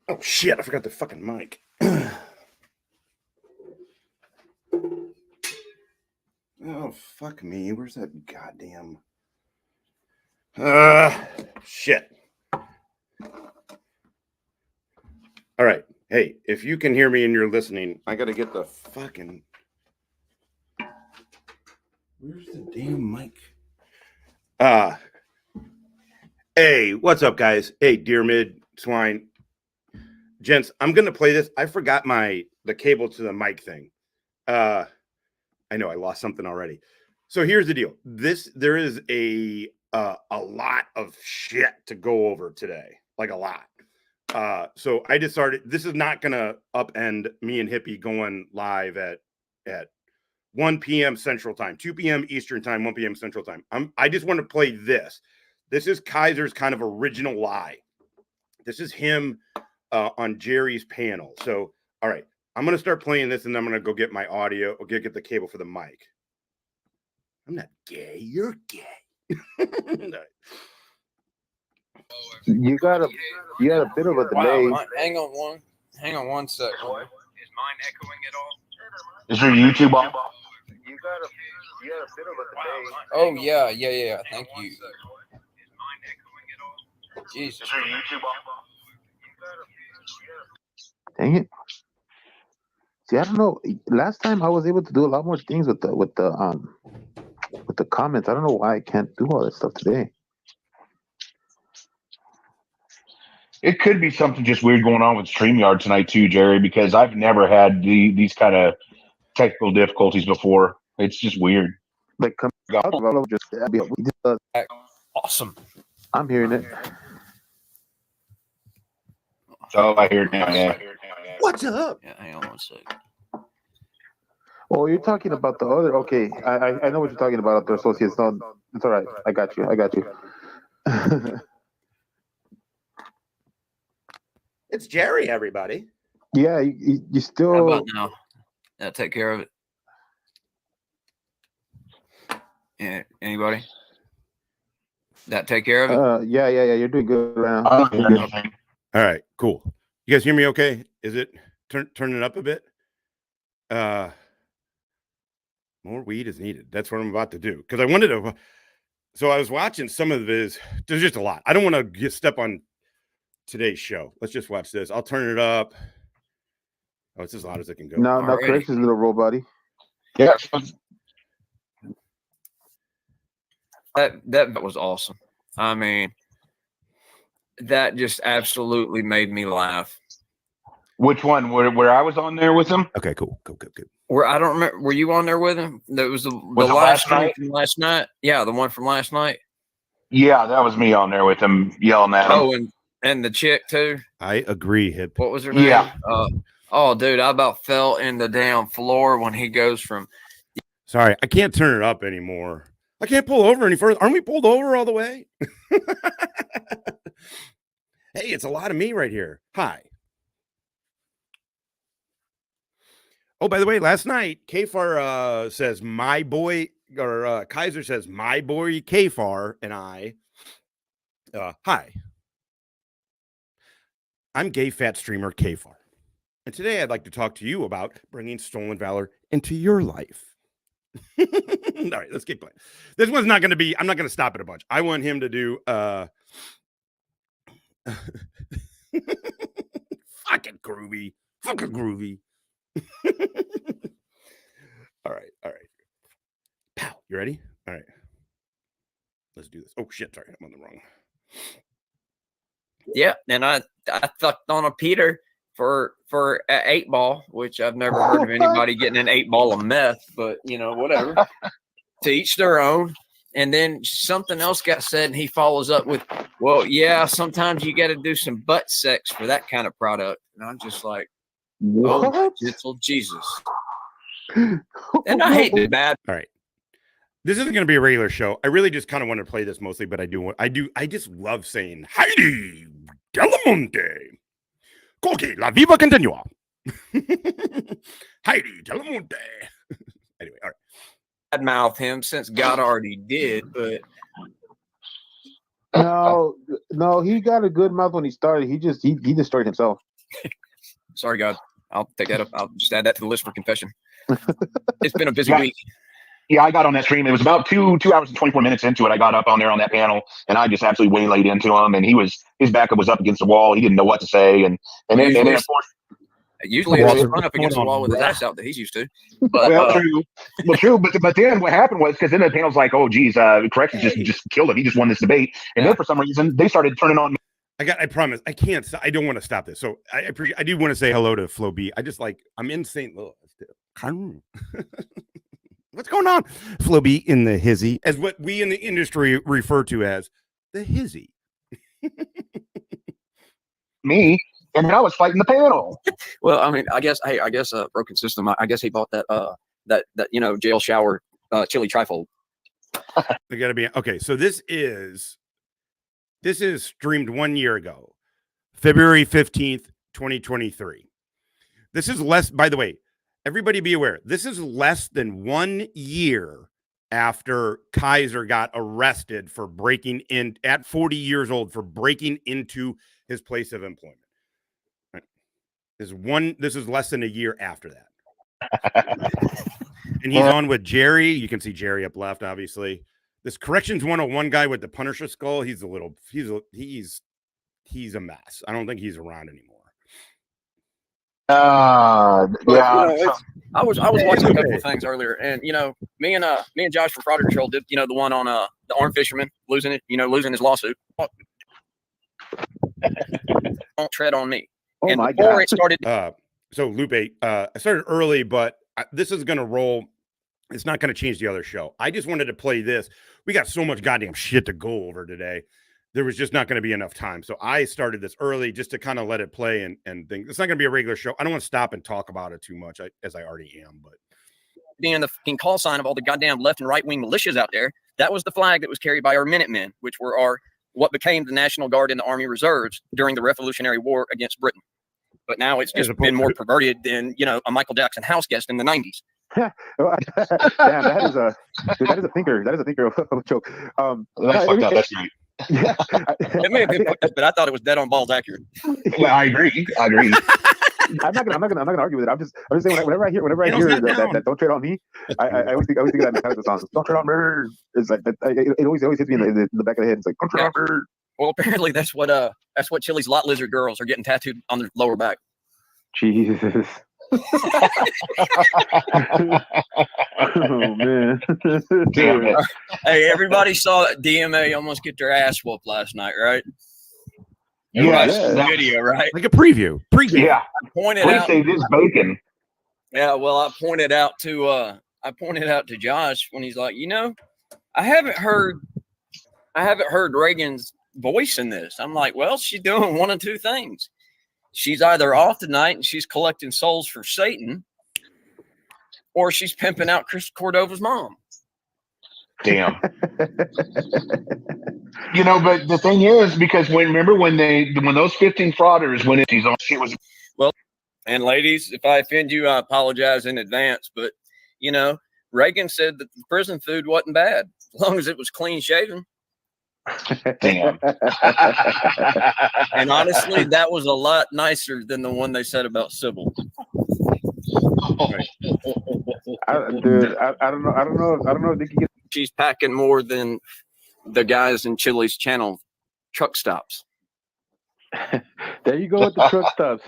Oh, shit. I forgot the fucking mic. Oh, fuck me. Where's that goddamn... Shit. All right. Hey, if you can hear me and you're listening, I got to get the fucking... Where's the damn mic? Hey, what's up, guys? Hey, Deer Mid, Swine. Gents, I'm going to play this. I forgot the cable to the mic thing. I know I lost something already. So here's the deal. There is a lot of shit to go over today, like a lot. So I decided this is not going to upend me and Hippie going live at 1 p.m. Central Time, 2 p.m. Eastern Time, 1 p.m. Central Time. I just want to play this. This is Kiser's kind of original lie. This is him on Jerry's panel. So, all right, I'm going to start playing this, and I'm going to go get my audio or get the cable for the mic. I'm not gay. You're gay. You got a bit of a delay. Wow, hang on one second. Is mine echoing at all? Is your YouTube on? You got a bit of a delay. Oh yeah. Thank you. Is mine echoing at all? Jesus. Is your YouTube on? Dang it. See, I don't know. Last time I was able to do a lot more things with the comments. I don't know why I can't do all that stuff today. It could be something just weird going on with StreamYard tonight too, Jerry, because I've never had these kind of technical difficulties before. It's just weird. Like, come out, just Awesome. I'm hearing it. Oh, I hear it now. Yeah. What's up? Yeah, hang on one second. Oh, you're talking about the other. Okay, I know what you're talking about. The associates. No, it's all right. I got you. It's Jerry, everybody. Yeah, you still. How about now? Yeah, take care of it. Yeah, anybody? That take care of it? Yeah. You're doing good right now. I don't hear anything. All right, cool. You guys hear me okay? Is it turn it up a bit? More weed is needed. That's what I'm about to do. Because I wanted to. So I was watching some of this. There's just a lot. I don't want to step on today's show. Let's just watch this. I'll turn it up. Oh, it's as loud as it can go. No, corrections, little robot. Yeah. That was awesome. I mean, that just absolutely made me laugh. Which one? Where I was on there with him? Okay, cool. Good. Where I don't remember. Were you on there with him? That was the Was it last last night? from last night. Yeah, the one from last night. Yeah, that was me on there with him yelling at him. Oh, and the chick too. I agree, Hip. What was her name? Yeah. Oh, dude, I about fell in the damn floor when he goes from. Sorry, I can't turn it up anymore. I can't pull over any further. Aren't we pulled over all the way? Hey, it's a lot of me right here. Hi. Oh, by the way, last night, Kfar says my boy, or Kiser says my boy Kfar and I. Hi. I'm gay fat streamer Kfar. And today I'd like to talk to you about bringing stolen valor into your life. All right, let's keep playing. This one's not going to be, I'm not going to stop it a bunch. I want him to do, fucking groovy. All right. Pow, you ready? All right. Let's do this. Oh, shit, sorry, I'm on the wrong. Yeah, and I thucked on a Peter for an 8-ball, which I've never heard of anybody getting an 8-ball of meth, but whatever. To each their own. And then something else got said, and he follows up with, "Well, yeah, sometimes you got to do some butt sex for that kind of product." And I'm just like, What? "Oh, gentle Jesus!" And I hate it bad. All right. This isn't going to be a regular show. I really just kind of want to play this mostly, but I just love saying Heidi Delamonte. Coque, la viva continua. Heidi Delamonte. Anyway, all right. I'd mouth him since God already did, but No, he got a good mouth when he started. He destroyed himself. Sorry, God. I'll take that up. I'll just add that to the list for confession. It's been a busy week. Yeah, I got on that stream. It was about 2 hours and 24 minutes into it. I got up on there on that panel, and I just absolutely waylaid into him. And his backup was up against the wall. He didn't know what to say. And then of course, usually it's run up against the wall with his ass out that he's used to. But, true. But then what happened was, because then the panel's like, oh, geez, corrections just killed him. He just won this debate. And then for some reason, they started turning on me. I promise, I can't. I don't want to stop this. So I do want to say hello to Flo B. I'm in St. Louis. What's going on? Flo B in the hizzy, as what we in the industry refer to as the hizzy. Me, and then I was fighting the panel. Well, I mean, I guess broken system. I guess he bought that jail shower chili trifold. They gotta be okay. So this is streamed 1 year ago, February 15th, 2023. This is less, by the way, everybody be aware, this is less than 1 year after Kiser got arrested for breaking in at 40 years old for breaking into his place of employment. Right. This is less than a year after that. And he's on with Jerry. You can see Jerry up left, obviously. This Corrections 101 guy with the Punisher skull, he's a mess. I don't think he's around anymore. Yeah. I was watching a couple of things earlier, and me and Josh from Fraud Control did the one on the armed fisherman losing his lawsuit. Don't tread on me. Oh, and my before God. it started, So Lupe, I started early, but this is gonna roll. It's not gonna change the other show. I just wanted to play this. We got so much goddamn shit to go over today. There was just not going to be enough time. So I started this early just to kind of let it play and think it's not going to be a regular show. I don't want to stop and talk about it too much as I already am, but being the fucking call sign of all the goddamn left and right wing militias out there, that was the flag that was carried by our Minutemen, which were what became the National Guard in the Army Reserves during the Revolutionary War against Britain. But now it's just been more perverted than, a Michael Jackson house guest in the 90s. Damn, that is a thinker. That is a thinker of a joke. That's fucked up. That's right. Yeah, it may have been fucked up, but I thought it was dead on balls accurate. Well, I agree. I'm not gonna argue with it. I'm just saying whenever I hear that don't trade on me, I always think that kind of song. Don't trade on me. It's like it always hits me in the back of the head. It's like don't trade on me. Well, apparently that's what Chili's lot lizard girls are getting tattooed on their lower back. Jesus. Oh man. Damn it. Hey, everybody saw that DMA almost get their ass whooped last night, right? Yes, the video, right? Like a preview. Yeah. I pointed Please out. say this bacon. Yeah, well, I pointed out to Josh when he's like, I haven't heard Reagan's voice in this. I'm like, well, she's doing one of two things. She's either off tonight and she's collecting souls for Satan, or she's pimping out Chris Cordova's mom. Damn. But the thing is, because when those 15 frauders went in, she was well. And ladies, if I offend you, I apologize in advance. But Reagan said that the prison food wasn't bad as long as it was clean shaven. Damn. And honestly, that was a lot nicer than the one they said about Sybil. I don't know if they can get. She's packing more than the guys in Chili's channel truck stops. There you go with the truck stops.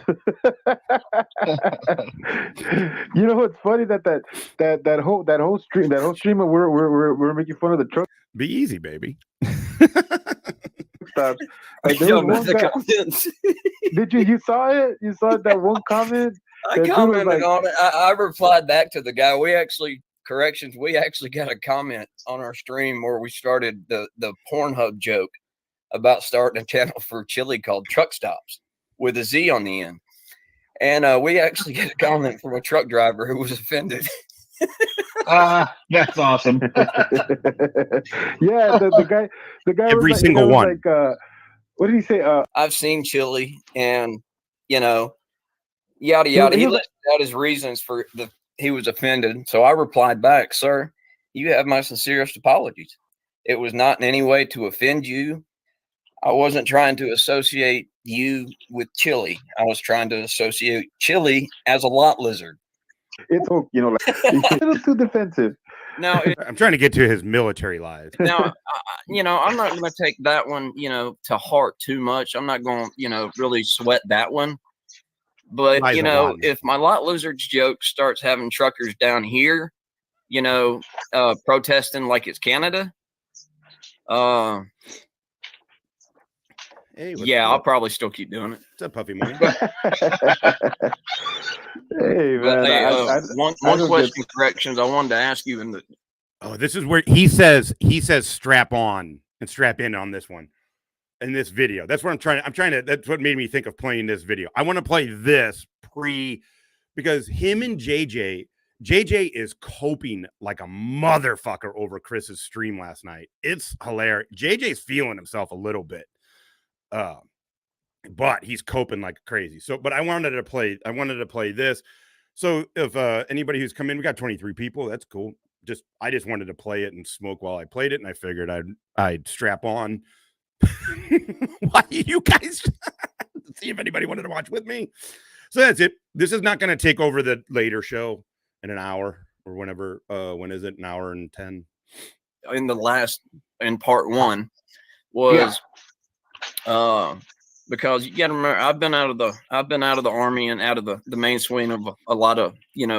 What's funny that whole stream of we're making fun of the truck. Be easy, baby. Stops. Like, did you saw it? You saw that one comment? I commented on it. I replied back to the guy. We actually got a comment on our stream where we started the Pornhub joke about starting a channel for Chili called Truck Stops with a Z on the end. And we actually get a comment from a truck driver who was offended. That's awesome. Yeah, the guy every single one. Like, what did he say? I've seen Chili, and yada yada. He listed out his reasons for he was offended. So I replied back, "Sir, you have my sincerest apologies. It was not in any way to offend you. I wasn't trying to associate you with chili. I was trying to associate chili as a lot lizard. It's like a little too defensive. Now, I'm trying to get to his military lives. Now, I'm not going to take that one, to heart too much. I'm not going to, really sweat that one. But, if my lot lizards joke starts having truckers down here, protesting like it's Canada, hey, I'll probably still keep doing it. What's up, Puffy Money? Hey, man. One question, corrections I wanted to ask you this is where he says strap on and strap in on this one. In this video. That's what that's what made me think of playing this video. I want to play this because him and JJ is coping like a motherfucker over Chris's stream last night. It's hilarious. JJ's feeling himself a little bit. But he's coping like crazy. But I wanted to play this. So if anybody who's come in, we got 23 people. That's cool. I just wanted to play it and smoke while I played it, and I figured I'd strap on. Why you guys see if anybody wanted to watch with me? So that's it. This is not going to take over the later show in an hour or whenever. When is it? An hour and 10. In part one was because you got to remember, I've been out of the army and out of the main swing of a lot of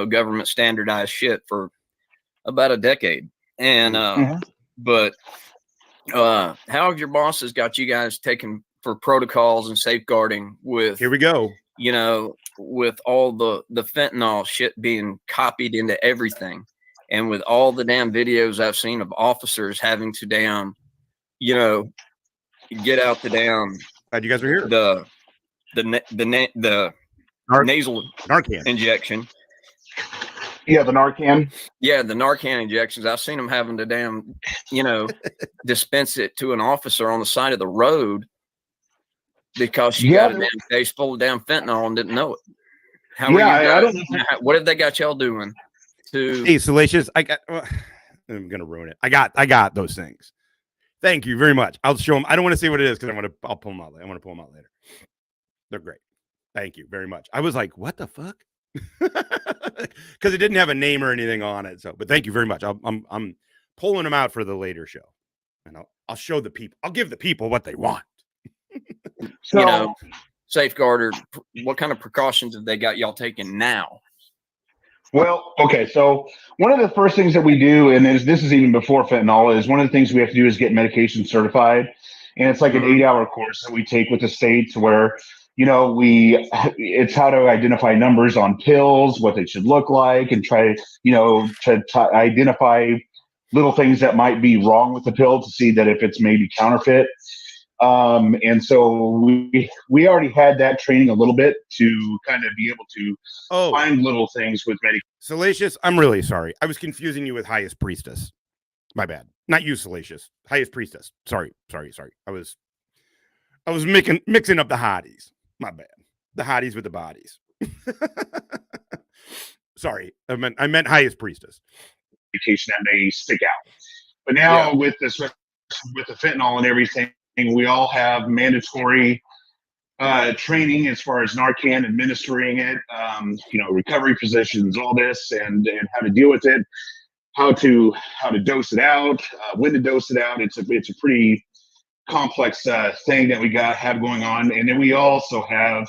government standardized shit for about a decade, and but. How have your bosses got you guys taken for protocols and safeguarding with, here we go, with all the fentanyl shit being copied into everything, and with all the damn videos I've seen of officers having to get out the damn, glad you guys are here, the nasal Narcan injection. Yeah, the Narcan. Yeah, the Narcan injections. I've seen them having to damn, dispense it to an officer on the side of the road because she got a damn case full of damn fentanyl and didn't know it. What have they got y'all doing? Hey, Salacious, I'm gonna ruin it. I got those things. Thank you very much. I'll show them. I don't want to say what it is because I'll pull them out. I want to pull them out later. They're great. Thank you very much. I was like, what the fuck? Because it didn't have a name or anything on it. So, but thank you very much. I'm pulling them out for the later show, and I'll show the people. I'll give the people what they want. So, safeguard, or what kind of precautions have they got y'all taking now? Well, okay. So one of the first things that we do, and this is even before fentanyl, is one of the things we have to do is get medication certified, and it's like an 8-hour course that we take with the states where. It's how to identify numbers on pills, what they should look like, and try to identify little things that might be wrong with the pill to see that if it's maybe counterfeit. And so we already had that training a little bit to kind of be able to find little things with medication. Salacious, I'm really sorry. I was confusing you with Highest Priestess. My bad. Not you, Salacious. Highest Priestess. Sorry. I was mixing up the hotties. My bad. The hotties with the bodies. Sorry. I meant Highest Priestess. That may stick out. But now with the fentanyl and everything, we all have mandatory training as far as Narcan, administering it, recovery positions, all this, and how to deal with it, how to dose it out, when to dose it out. It's a pretty complex thing that we have going on. And then we also have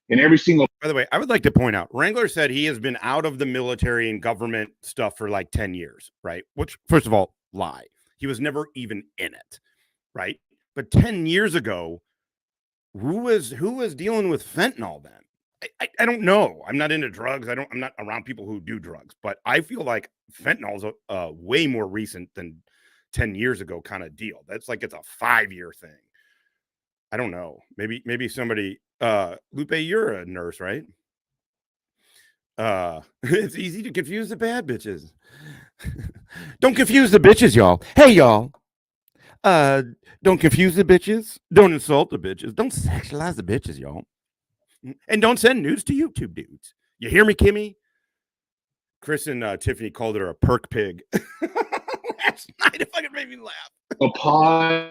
in every single. By the way, I would like to point out, Wrangler said he has been out of the military and government stuff for like 10 years, right? Which, first of all, lie. He was never even in it, right? But 10 years ago, who was dealing with fentanyl then? I don't know. I'm not into drugs. I'm not around people who do drugs, but I feel like fentanyl is a way more recent than 10 years ago kind of deal. That's like it's a 5-year thing. I don't know. Maybe somebody Lupe, you're a nurse, right? It's easy to confuse the bad bitches. Don't confuse the bitches, y'all. Hey, y'all. Don't confuse the bitches. Don't insult the bitches. Don't sexualize the bitches, y'all. And don't send nudes to YouTube dudes. You hear me, Kimmy? Chris and Tiffany called her a perk pig. Last night, it fucking made me laugh. Upon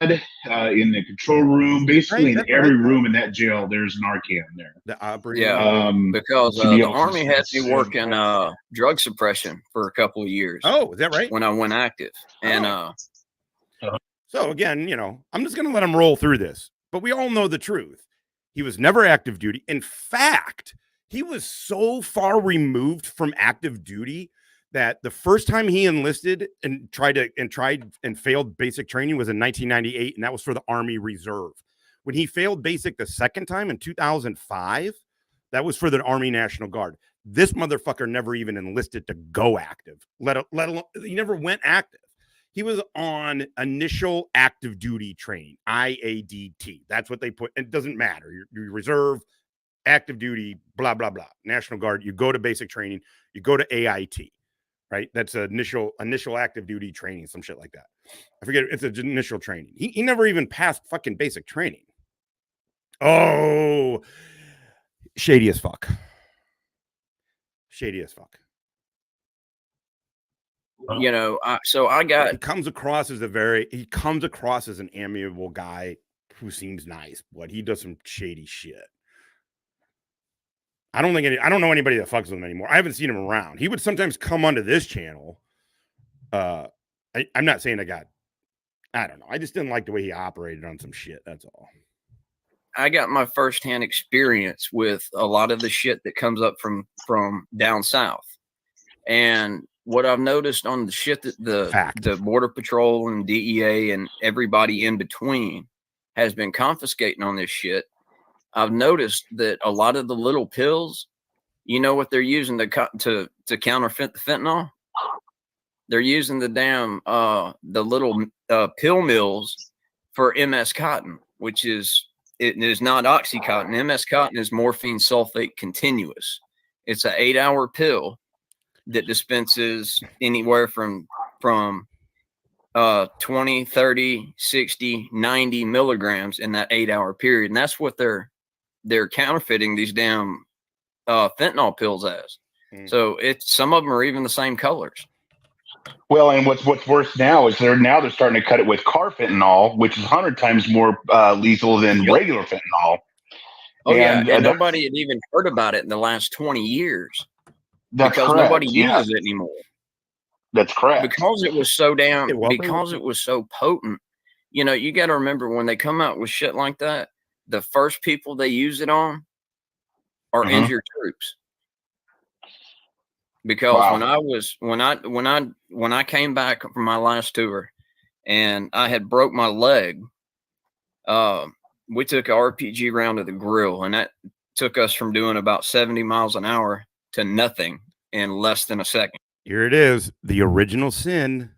in the control room, basically Right, in every room in that jail, there's Narcan there. The operating Yeah. room. Because to be the able to Army had me consume working that. drug suppression for a couple of years Oh, is that right? when I went active. And So again, I'm just going to let him roll through this, but we all know the truth. He was never active duty. In fact, he was so far removed from active duty that the first time he enlisted and tried and failed basic training was in 1998, and that was for the Army Reserve. When he failed basic the second time in 2005, that was for the Army National Guard. This motherfucker never even enlisted to go active, let alone he never went active. He was on initial active duty training, IADT. That's what they put. It doesn't matter. You're reserve, active duty, blah, blah, blah. National Guard, you go to basic training, you go to AIT, right? That's initial active duty training, some shit like that. I forget. It's an initial training. He never even passed fucking basic training. Oh, shady as fuck. Shady as fuck. He comes across as an amiable guy who seems nice, but he does some shady shit. I don't know anybody that fucks with him anymore. I haven't seen him around. He would sometimes come onto this channel. I'm not saying I don't know. I just didn't like the way he operated on some shit. That's all. I got my firsthand experience with a lot of the shit that comes up from down south. And what I've noticed on the shit that the Border Patrol and DEA and everybody in between has been confiscating on this shit, I've noticed that a lot of the little pills, you know what they're using to counterfeit the fentanyl? They're using the damn the little pill mills for MS cotton, which is not Oxycontin. MS cotton is morphine sulfate continuous. It's an 8-hour pill that dispenses anywhere from 20, 30, 60, 90 milligrams in that 8-hour period. And that's what they're counterfeiting these damn fentanyl pills as. So some of them are even the same colors. Well, and what's worse now is they're starting to cut it with carfentanil, which is 100 times more lethal than regular fentanyl. Oh, and nobody had even heard about it in the last 20 years. That's because correct. Nobody uses it anymore. That's correct. Because it was so potent. You got to remember when they come out with shit like that, the first people they use it on are injured troops. Because when I came back from my last tour and I had broke my leg, we took an RPG round to the grill, and that took us from doing about 70 miles an hour to nothing in less than a second. Here it is, the original sin.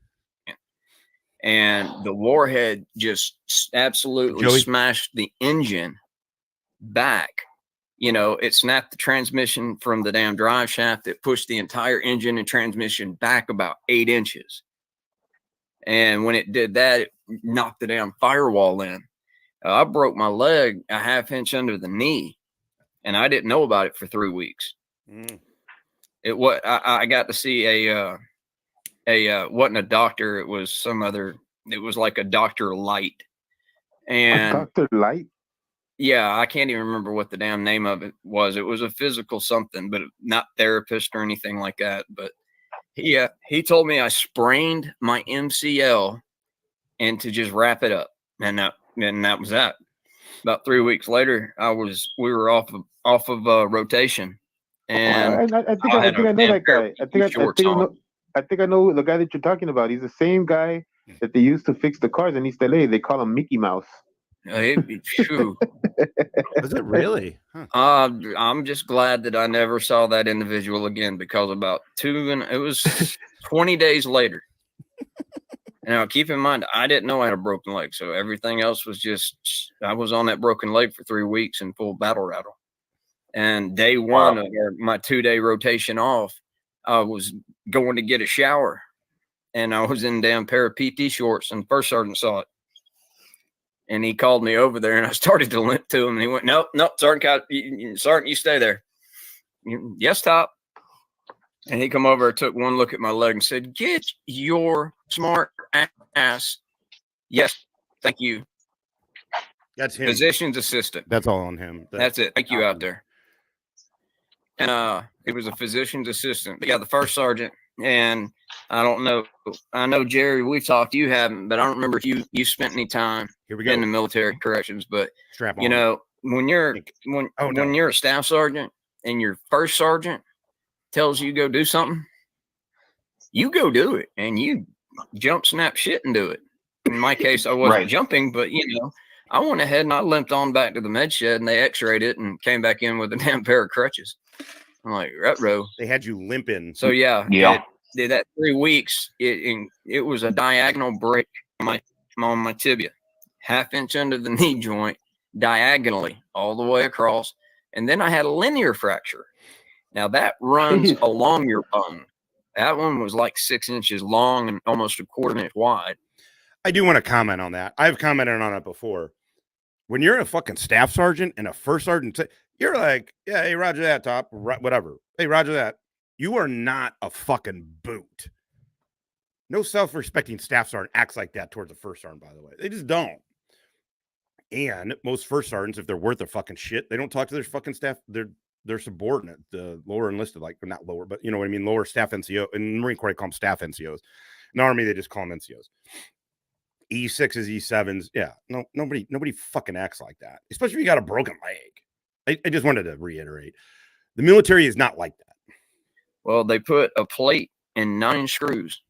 And the warhead just absolutely smashed the engine back. It snapped the transmission from the damn drive shaft. It pushed the entire engine and transmission back about 8 inches. And when it did that, it knocked the damn firewall in. I broke my leg a half inch under the knee, and I didn't know about it for 3 weeks. I got to see wasn't a doctor. It was it was like a Dr. Light. And Dr. Light? Yeah, I can't even remember what the damn name of it was. It was a physical something, but not therapist or anything like that. But he told me I sprained my MCL and to just wrap it up. And that was that. About 3 weeks later, we were off of rotation. And I think I know that guy. I think I know the guy that you're talking about. He's the same guy that they used to fix the cars in East LA. They call him Mickey Mouse. True. Was it really? Huh. I'm just glad that I never saw that individual again, because it was 20 days later. Now, keep in mind, I didn't know I had a broken leg, so everything else was I was on that broken leg for 3 weeks in full battle rattle. And day one of my 2-day rotation off, I was going to get a shower, and I was in a damn pair of PT shorts, and First Sergeant saw it. And he called me over there, and I started to limp to him, and he went, nope, Sergeant, you stay there. Yes, Top. And he come over, took one look at my leg and said, get your smart ass. Yes, Thank you. That's him. Physician's assistant. That's all on him. That's it. Thank you out there. And it was a physician's assistant. Yeah, the first sergeant. And I don't know. I know, Jerry, we've talked. You haven't, but I don't remember if you spent any time in the military corrections. But you know, when you're a staff sergeant and your first sergeant tells you go do something, you go do it, and you jump, snap, shit, and do it. In my case, I wasn't jumping, but you know, I went ahead and I limped on back to the med shed, and they X-rayed it and came back in with a damn pair of crutches. I'm like, retro. They had you limping. So yeah. Did that 3 weeks. It was a diagonal break on my tibia, 1/2 inch under the knee joint, diagonally all the way across, and then I had a linear fracture. Now that runs along your bone. That one was like 6 inches long and almost 1/4 inch wide. I do want to comment on that. I've commented on it before. When you're a fucking staff sergeant and a first sergeant, you're like, yeah, hey, roger that, top, whatever. Hey, roger that. You are not a fucking boot. No self-respecting staff sergeant acts like that towards the first sergeant, by the way. They just don't. And most first sergeants, if they're worth their fucking shit, they don't talk to their fucking staff. They're subordinate, the lower enlisted, like, not lower, but you know what I mean? Lower staff NCO. In the Marine Corps, they call them staff NCOs. In the Army, they just call them NCOs. E6s, E7s. Yeah, no, nobody fucking acts like that, especially if you got a broken leg. I just wanted to reiterate. The military is not like that. Well, they put a plate and 9 screws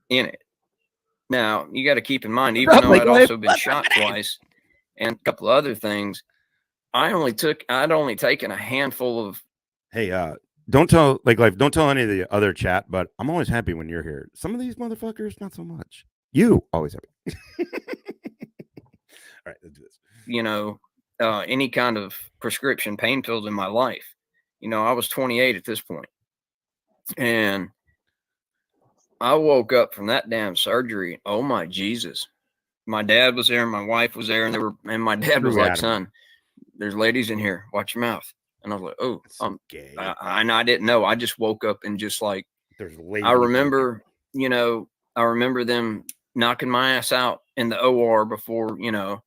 in it. Now, you got to keep in mind, even though I'd also been shot twice and a couple of other things, I'd only taken a handful of. Hey, don't tell any of the other chat, but I'm always happy when you're here. Some of these motherfuckers, not so much. You always happy. All right, let's do this. You know, any kind of prescription pain pills in my life. You know, I was 28 at this point. And I woke up from that damn surgery. Oh my Jesus. My dad was there, my wife was there, and my dad was like, son, there's ladies in here. Watch your mouth. And I was like, oh, I'm gay. I didn't know. I just woke up and just like, I remember them knocking my ass out in the OR before, you know,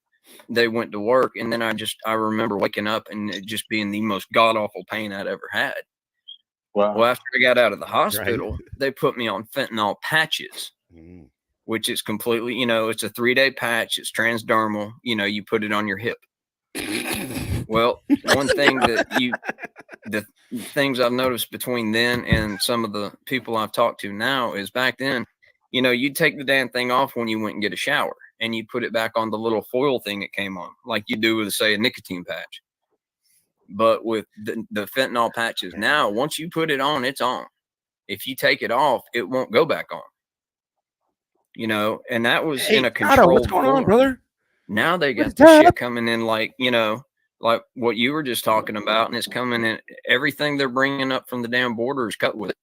they went to work. And then I remember waking up and it just being the most god awful pain I'd ever had. Wow. Well, after I got out of the hospital, they put me on fentanyl patches, which is completely, you know, it's a 3-day patch. It's transdermal. You know, you put it on your hip. Well, one thing the things I've noticed between then and some of the people I've talked to now is back then, you know, you'd take the damn thing off when you went and get a shower and you put it back on the little foil thing it came on, like you do with, say, a nicotine patch. But with the fentanyl patches now, once you put it on, it's on. If you take it off, it won't go back on. You know, and that was in a controlled what's going on, brother? Now they got the shit coming in like, you know, like what you were just talking about, and it's coming in. Everything they're bringing up from the damn border is cut with it.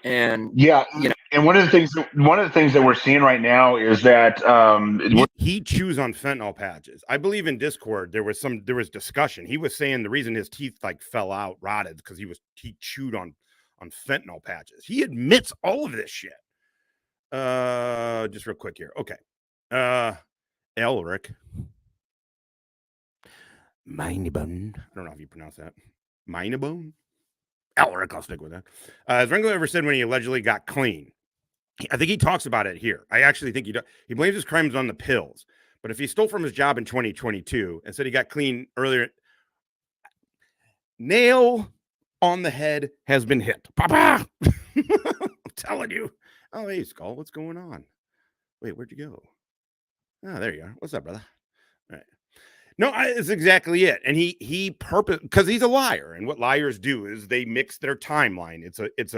And yeah, you know, and one of the things that we're seeing right now is that he chews on fentanyl patches. I believe in Discord there was discussion. He was saying the reason his teeth like fell out, rotted, because he chewed on fentanyl patches. He admits all of this shit. Just real quick here. Okay. Elric Minebone. I don't know if you pronounce that. Minebone? Elric, I'll stick with that. Has Ringo ever said when he allegedly got clean? I think he talks about it here. I actually think he blames his crimes on the pills. But if he stole from his job in 2022 and said he got clean earlier, nail on the head has been hit. Papa! I'm telling you. Oh, hey, Skull, what's going on? Wait, where'd you go? Oh, there you are. What's up, brother? All right. No, it's exactly it. And he because he's a liar. And what liars do is they mix their timeline. It's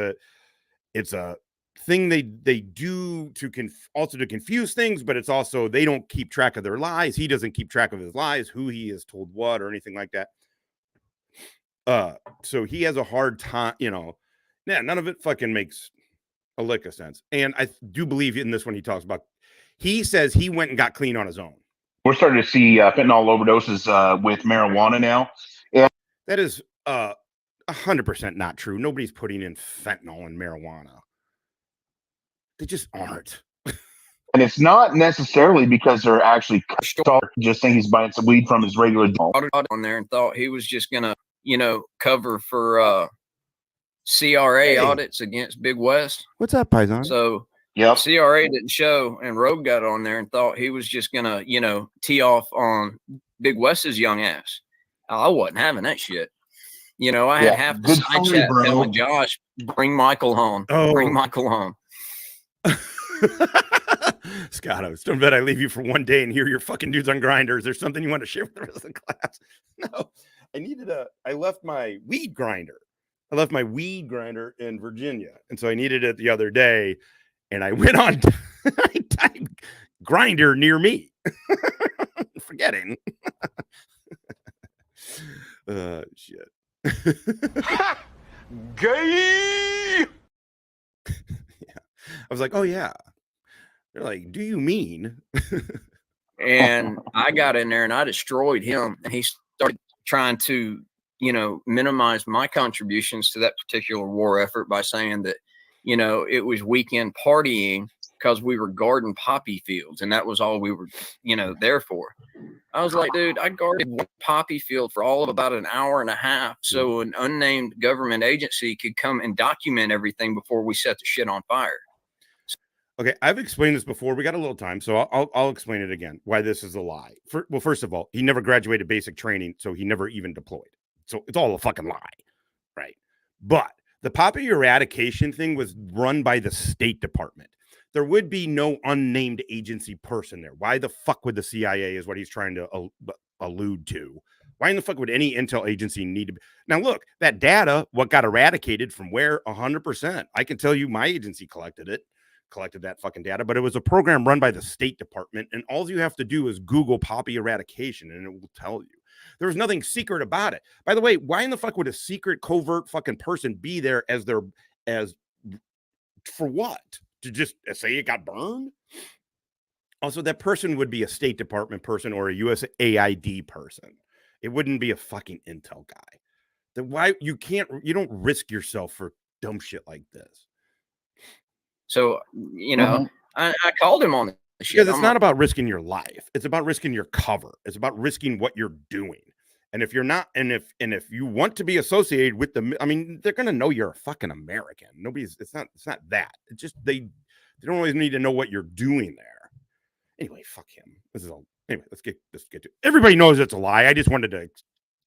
a thing they do to confuse things, but it's also they don't keep track of their lies. He doesn't keep track of his lies, who he has told what or anything like that. So he has a hard time, you know. Yeah, none of it fucking makes a lick of sense. And I do believe in this one he talks about. He says he went and got clean on his own. We're starting to see fentanyl overdoses with marijuana now. And that is 100% not true. Nobody's putting in fentanyl in marijuana. They just aren't. And it's not necessarily because they're actually just saying he's buying some weed from his regular on there and thought he was just gonna, cover for CRA audits against Big West. What's up, Paisan? So CRA didn't show, and Rogue got on there and thought he was just gonna, tee off on Big West's young ass. I wasn't having that shit. I had half the side chat telling Josh, bring Michael home. Bring Michael home. Scott, I was still bet I leave you for one day and hear your fucking dudes on Grindr. Is there something you want to share with the rest of the class? No, I left my weed grinder. I left my weed grinder in Virginia. And so I needed it the other day. And I went on, I typed grinder near me. Forgetting. Shit. Gay. Yeah. I was like, oh yeah. They're like, do you mean? And I got in there and I destroyed him. And he started trying to, minimize my contributions to that particular war effort by saying that, it was weekend partying because we were guarding poppy fields. And that was all we were, there for. I was like, dude, I guarded one poppy field for all of about an hour and a half. So an unnamed government agency could come and document everything before we set the shit on fire. Okay, I've explained this before. We got a little time, so I'll explain it again. Why this is a lie. First of all, he never graduated basic training, so he never even deployed. So it's all a fucking lie, right? But the poppy eradication thing was run by the State Department. There would be no unnamed agency person there. Why the fuck would the CIA is what he's trying to allude to? Why in the fuck would any intel agency need to be? Now, look, that data, what got eradicated from where? 100%. I can tell you my agency collected that fucking data, but it was a program run by the State Department, and all you have to do is Google poppy eradication, and it will tell you. There was nothing secret about it. By the way, why in the fuck would a secret, covert fucking person be there as for what? To just say it got burned? Also, that person would be a State Department person or a USAID person. It wouldn't be a fucking intel guy. Why you don't risk yourself for dumb shit like this. So, I called him on the shit. Because it's not about risking your life. It's about risking your cover. It's about risking what you're doing. And if you're not, and if you want to be associated with them, I mean, they're going to know you're a fucking American. It's not that. It's just, they don't always need to know what you're doing there. Anyway, fuck him. This is all. Anyway, let's get to, everybody knows it's a lie. I just wanted to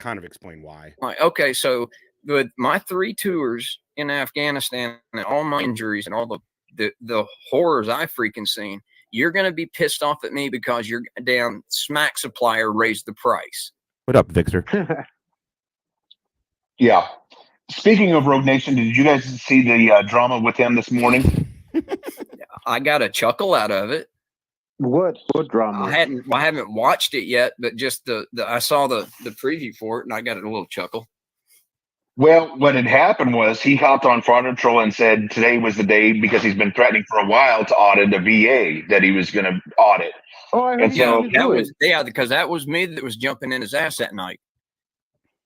kind of explain why. Okay. So with my 3 tours in Afghanistan and all my injuries and all the horrors I freaking seen, you're going to be pissed off at me because your damn smack supplier raised the price. What up, Victor? Yeah. Speaking of Rogue Nation, did you guys see the drama with him this morning? I got a chuckle out of it. What drama? I haven't watched it yet, but just I saw the preview for it and I got a little chuckle. Well, what had happened was he hopped on Fraud Patrol and said today was the day because he's been threatening for a while to audit a VA that he was going to audit. Oh, I heard because that was me that was jumping in his ass that night.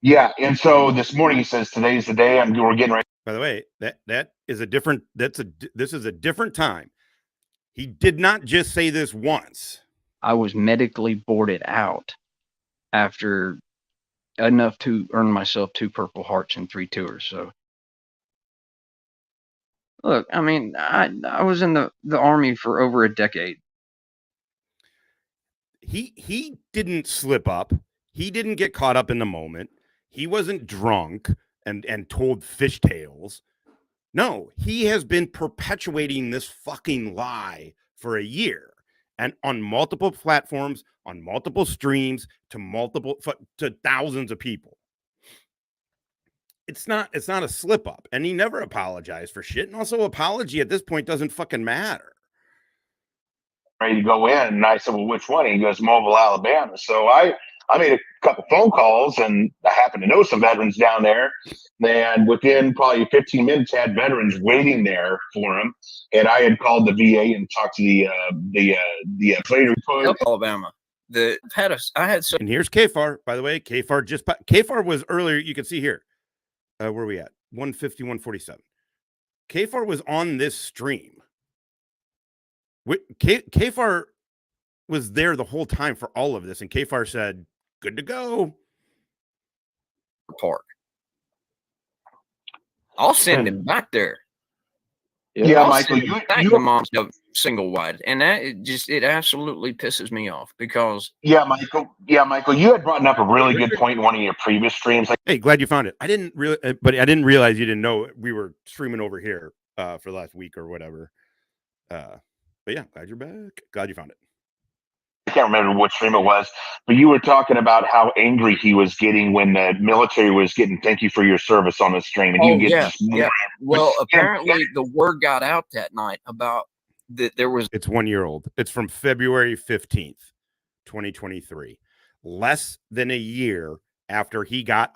Yeah, and so this morning he says today's the day we're getting ready. By the way, this is a different time. He did not just say this once. I was medically boarded out after enough to earn myself 2 Purple Hearts and 3 tours. So, look, I mean, I was in the Army for over a decade. He didn't slip up. He didn't get caught up in the moment. He wasn't drunk and told fishtails. No, he has been perpetuating this fucking lie for a year, and on multiple platforms, on multiple streams, to thousands of people. It's not a slip up, and he never apologized for shit. And also, apology at this point doesn't fucking matter. Ready to go in, and I said, "Well, which one?" And he goes, "Mobile, Alabama." So I made a couple phone calls, and I happen to know some veterans down there. And within probably 15 minutes, had veterans waiting there for him. And I had called the VA and talked to the later Alabama. And here's KFAR, by the way. KFAR was earlier. You can see here. Where are we at? 150, 147. KFAR was on this stream Kfar was there the whole time for all of this, and Kfar said, "Good to go." Park. I'll send him back there. Yeah, I'll Michael, send him back to mom's single wide, and that it absolutely pisses me off because Michael, you had brought up a really good point in one of your previous streams. Like, hey, glad you found it. I didn't realize you didn't know we were streaming over here for the last week or whatever. But yeah, glad you're back. Glad you found it. I can't remember what stream it was, but you were talking about how angry he was getting when the military was getting "thank you for your service" on the stream, and yeah. Well, apparently the word got out that night about that there was. It's 1 year old. It's from February 15th, 2023. Less than a year after he got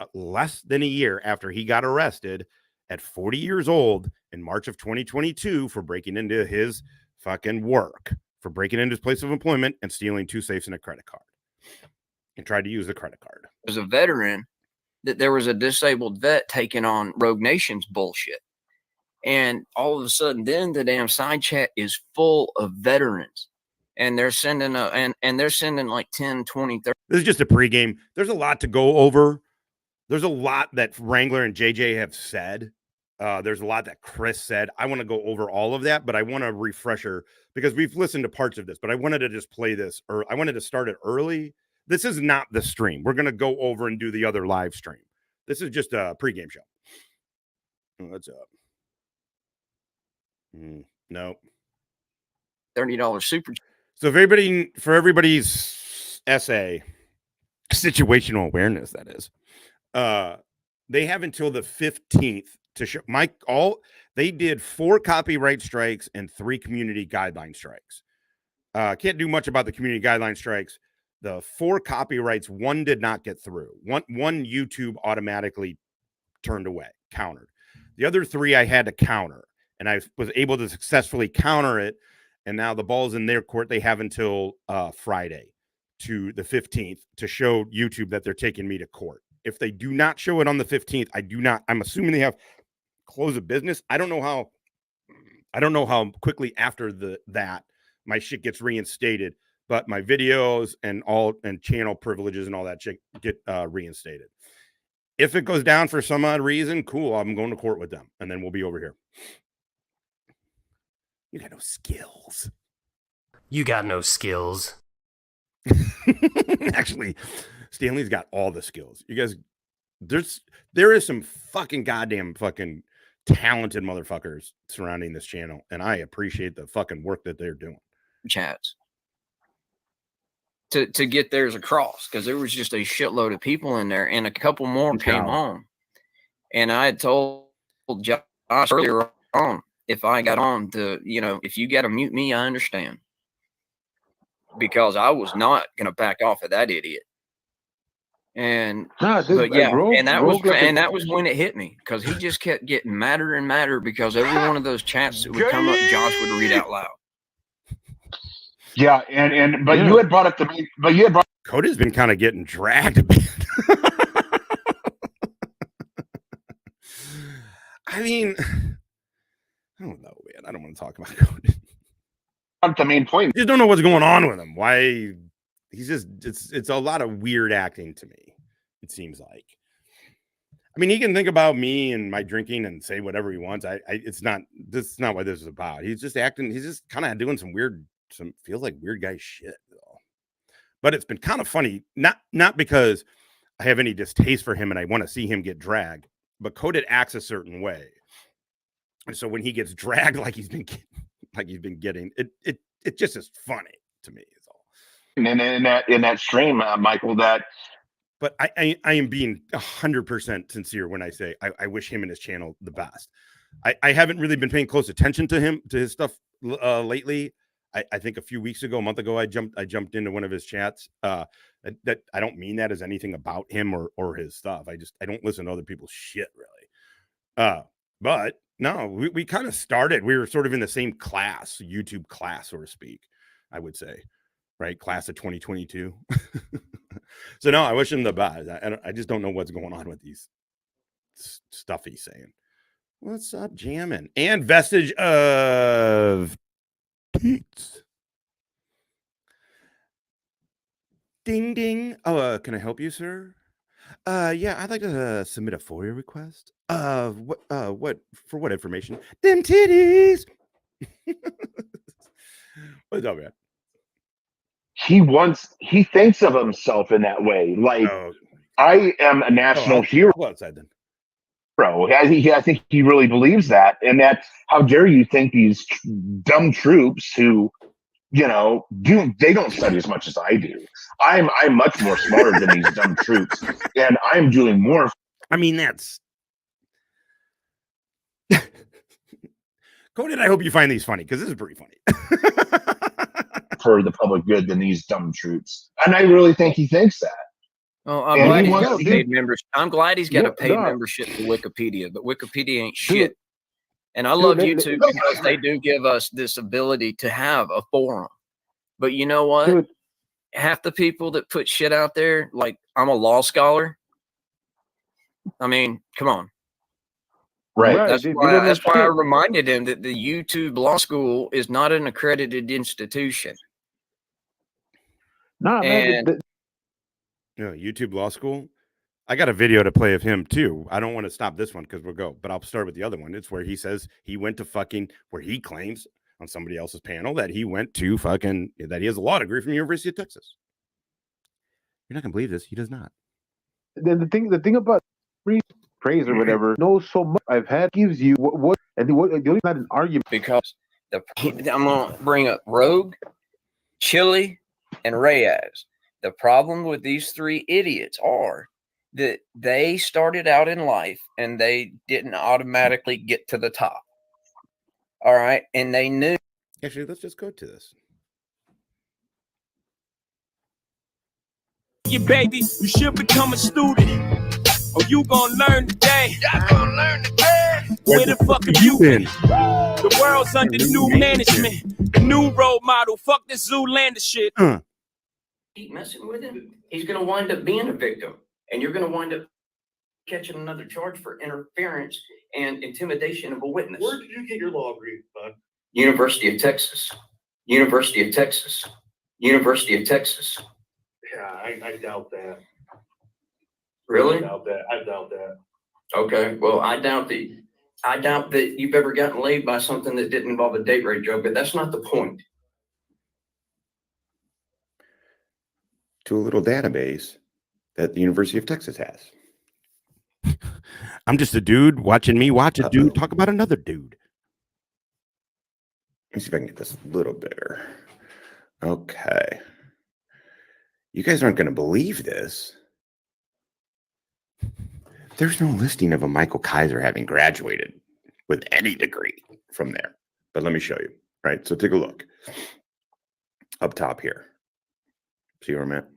arrested at 40 years old in March of 2022 for breaking into his fucking work. For breaking into his place of employment and stealing 2 safes and a credit card, and tried to use the credit card. As a veteran, that there was a disabled vet taking on Rogue Nation's bullshit, and all of a sudden, then the damn side chat is full of veterans, and they're sending they're sending like 10, 20, 30. This is just a pregame. There's a lot to go over. There's a lot that Wrangler and JJ have said. There's a lot that Chris said. I want to go over all of that, but I want a refresher because we've listened to parts of this, but I wanted to just play this, or I wanted to start it early. This is not the stream. We're going to go over and do the other live stream. This is just a pregame show. What's up? No. $30 super. So for everybody's essay, situational awareness, that is, they have until the 15th to show they did 4 copyright strikes and 3 community guideline strikes. Can't do much about the community guideline strikes. The 4 copyrights, 1 did not get through. One YouTube automatically turned away, countered. The other 3 I had to counter, and I was able to successfully counter it. And now the ball's in their court. They have until Friday to the 15th to show YouTube that they're taking me to court. If they do not show it on the 15th, I'm assuming they have close of business. I don't know how quickly after that my shit gets reinstated, but my videos and channel privileges and all that shit get reinstated. If it goes down for some odd reason, cool, I'm going to court with them, and then we'll be over here. You got no skills. You got no skills. Actually, Stanley's got all the skills. You guys, there is some fucking goddamn fucking talented motherfuckers surrounding this channel, and I appreciate the fucking work that they're doing. Chats to get theirs across, because there was just a shitload of people in there, and a couple more came on. And I had told Josh earlier on, if I got on to, if you got to mute me, I understand, because I was not going to back off of that idiot. And that was when it hit me, because he just kept getting madder and madder, because every one of those chats that would come up, Josh would read out loud. Yeah, you had brought up Cody's been kind of getting dragged a bit. I mean, I don't know, man. I don't want to talk about Cody. The main point. I just don't know what's going on with him. Why he's just it's a lot of weird acting to me, it seems like. I mean, he can think about me and my drinking and say whatever he wants. This is not what this is about. He's just acting, he's just kind of doing feels like weird guy shit. But it's been kind of funny, not because I have any distaste for him and I want to see him get dragged, but Cody acts a certain way. And so when he gets dragged like he's been getting, it just is funny to me. Is all. And in that stream, Michael, but I am being 100% sincere when I say I wish him and his channel the best. I haven't really been paying close attention to his stuff lately. I think a month ago, I jumped into one of his chats. That I don't mean that as anything about him or his stuff. I don't listen to other people's shit really. But no, we kind of started. We were sort of in the same class, YouTube class, so to speak, I would say, right? Class of 2022. So no, I wish him the best. I just don't know what's going on with these stuff he's saying. What's up, jamming? And vestige of Keats. Ding ding. Oh, can I help you, sir? Yeah, I'd like to submit a FOIA request. What for? What information? Them titties. What's up, man? He thinks of himself in that way. Like, Oh, I am a national hero. I'll go outside then. I think he really believes that. And that's, how dare you think these dumb troops who, they don't study as much as I do. I'm much more smarter than these dumb troops, and I'm doing more. I mean, that's Conan. I hope you find these funny because this is pretty funny. For the public good than these dumb troops. And I really think he thinks that. Oh, I'm glad he's got a paid membership. I'm glad he's got a paid membership to Wikipedia, but Wikipedia ain't shit. And I love YouTube because they do give us this ability to have a forum. But you know what? Half the people that put shit out there, like I'm a law scholar. I mean, come on. Right. That's why I reminded him that the YouTube Law School is not an accredited institution. Nah, man. YouTube Law School. I got a video to play of him too. I don't want to stop this one because we'll go, but I'll start with the other one. It's where he says he went to where he claims on somebody else's panel that he went to that he has a law degree from the University of Texas. You're not gonna believe this. He does not. The thing about free praise or whatever knows so much. I've had gives you what and the only not an argument because I'm gonna bring up Rogue, Chili, and Reyes. The problem with these three idiots are that they started out in life and they didn't automatically get to the top. All right. And they knew. Actually, let's just go to this. You baby, you should become a student. Or you gonna learn today. Y'all gonna learn today. Where the fuck have you been? The world's under new management. The new role model. Fuck this Zoolander shit. Keep messing with him, he's gonna wind up being a victim. And you're going to wind up catching another charge for interference and intimidation of a witness. Where did you get your law degree, bud? University of Texas. University of Texas. University of Texas. Yeah, I doubt that. Really? I doubt that. Okay. Well, I doubt that you've ever gotten laid by something that didn't involve a date rape joke, but that's not the point. To a little database that the University of Texas has. I'm just a dude watching me watch a dude talk about another dude. Let me see if I can get this a little bigger. Okay. You guys aren't going to believe this. There's no listing of a Michael Kiser having graduated with any degree from there. But let me show you. Right. So take a look. Up top here. See where I'm at?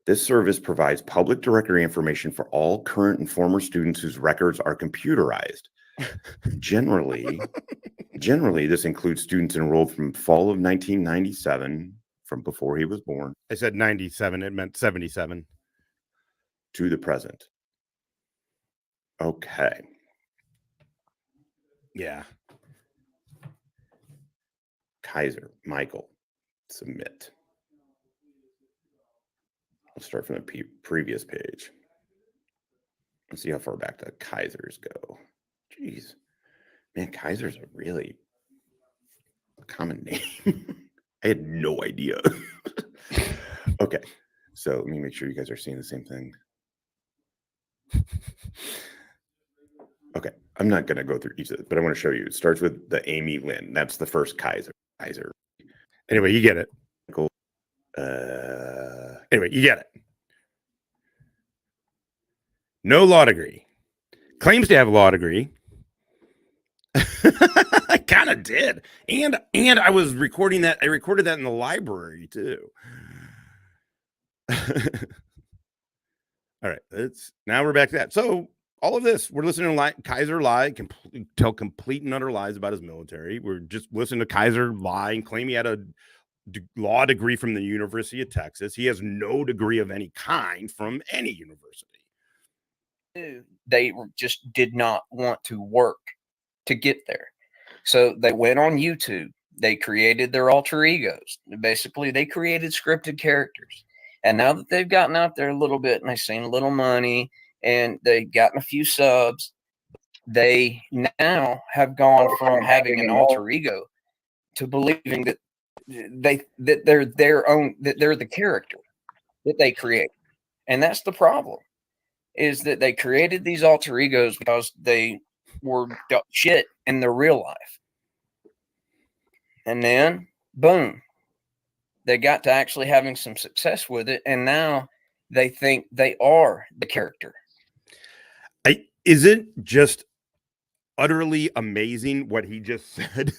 This service provides public directory information for all current and former students whose records are computerized. Generally, this includes students enrolled from fall of 1997, from before he was born. I said 97, it meant 77. To the present. Okay. Yeah. Kiser, Michael, submit. Let's start from the previous page. Let's see how far back the Kisers go. Jeez. Man, Kiser's a really common name. I had no idea. Okay. So let me make sure you guys are seeing the same thing. Okay. I'm not going to go through each of it, but I want to show you. It starts with the Amy Lynn. That's the first Kiser. Anyway, you get it. Anyway, you get it. No law degree. Claims to have a law degree. I kind of did. And I was recording that. I recorded that in the library too. All right. Now we're back to that. So all of this, we're listening to Kiser lie, tell complete and utter lies about his military. We're just listening to Kiser lie and claim he had a law degree from the University of Texas. He has no degree of any kind from any university. They just did not want to work to get there. So they went on YouTube. They created their alter egos. Basically, they created scripted characters. And now that they've gotten out there a little bit and they've seen a little money and they've gotten a few subs, they now have gone from having an alter ego to believing that they're their own, that they're the character that they create. And that's the problem, is that they created these alter egos because they were shit in their real life. And then, boom, they got to actually having some success with it. And now they think they are the character. Is it just utterly amazing what he just said?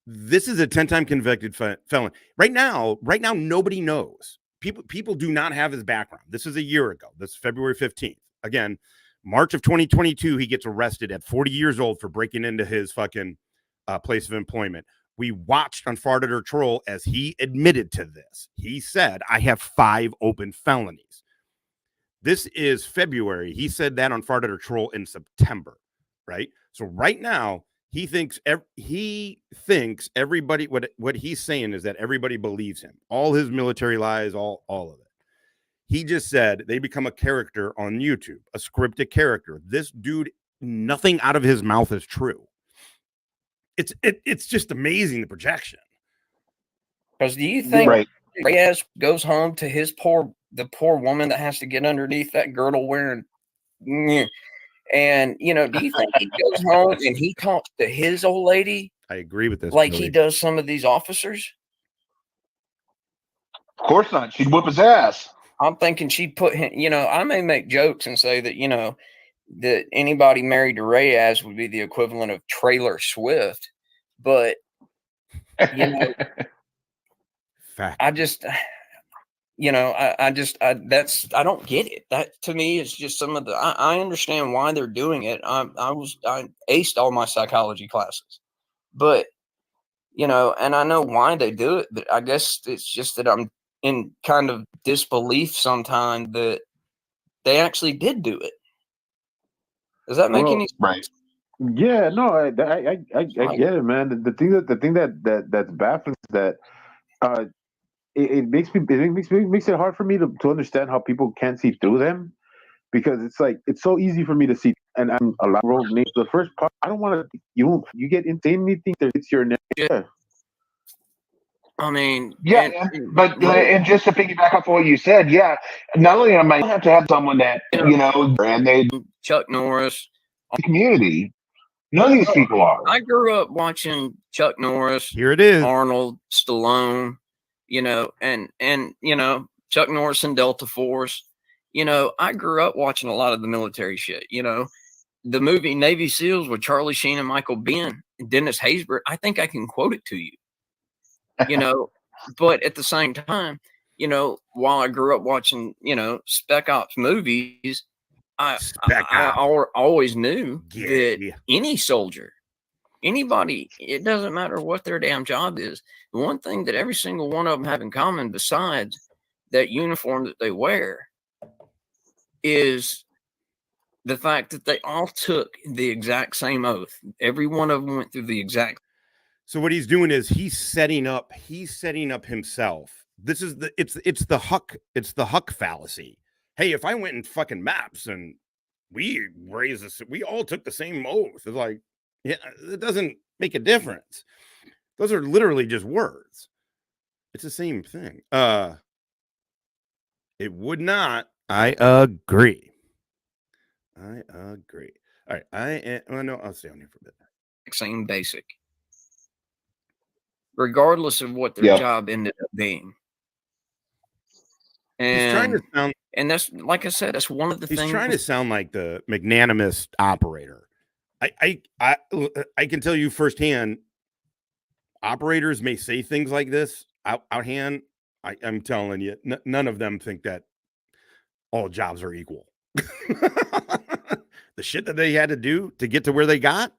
This is a 10-time convicted felon. Right now, nobody knows. People do not have his background. This is a year ago. This is February 15th. Again, March of 2022, he gets arrested at 40 years old for breaking into his fucking place of employment. We watched on Farted or Troll as he admitted to this. He said, I have 5 open felonies. This is February. He said that on Farted or Troll in September, right? So right now, he thinks everybody, what he's saying is that everybody believes him. All his military lies, all of it. He just said they become a character on YouTube, a scripted character. This dude, nothing out of his mouth is true. It's just amazing, the projection. Because do you think Reyes goes home to the poor woman that has to get underneath that girdle wearing, and do you think he goes home and he talks to his old lady? I agree with this. Like Billy. He does some of these officers? Of course not. She'd whip his ass. I'm thinking she'd put him, I may make jokes and say that, that anybody married to Reyes would be the equivalent of Trailer Swift. But, Fact. I just, I don't get it. That to me is just some of the, I understand why they're doing it. I aced all my psychology classes, but, and I know why they do it, but I guess it's just that I'm in kind of disbelief sometimes that they actually did do it. Does that make any sense? Right. Yeah, no, I get it, man. The thing that's baffling is that it makes it hard for me to understand how people can't see through them, because it's like it's so easy for me to see. And I'm a lot of names. The first part, I don't want to. You get insane. Anything that hits your neck. Yeah. I mean, but just to piggyback off what you said, not only am I have to have someone that and they Chuck Norris community. None of these people are. I grew up watching Chuck Norris. Here it is. Arnold, Stallone, and Chuck Norris and Delta Force. I grew up watching a lot of the military shit. The movie Navy SEALs with Charlie Sheen and Michael Biehn and Dennis Haysbert. I think I can quote it to you. But at the same time, while I grew up watching, Spec Ops movies, I always knew that any soldier, anybody, it doesn't matter what their damn job is. The one thing that every single one of them have in common, besides that uniform that they wear, is the fact that they all took the exact same oath. Every one of them went through the exact. So what he's doing is he's setting up himself. This is it's the Huck fallacy. Hey, if I went in fucking maps and we all took the same oath, it's like, yeah, it doesn't make a difference. Those are literally just words. It's the same thing. It would not. I agree. All right. I'll stay on here for a bit. Same basic. Regardless of what their job ended up being. And he's trying to sound, and that's, like I said, that's one of the things. He's trying to sound like the magnanimous operator. I can tell you firsthand, operators may say things like this outhand. I'm telling you, none of them think that all jobs are equal. The shit that they had to do to get to where they got.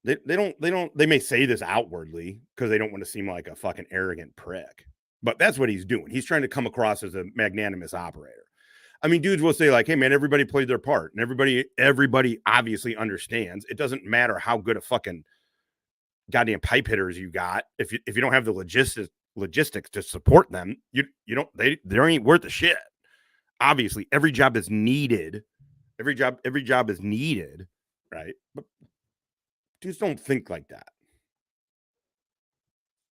They may say this outwardly because they don't want to seem like a fucking arrogant prick, but that's what he's doing. He's trying to come across as a magnanimous operator. I mean, dudes will say like, hey man, everybody played their part and everybody obviously understands. It doesn't matter how good a fucking goddamn pipe hitters you got. If you don't have the logistics to support them, you don't, they ain't worth a shit. Obviously, every job is needed. Every job is needed, right? But dudes don't think like that.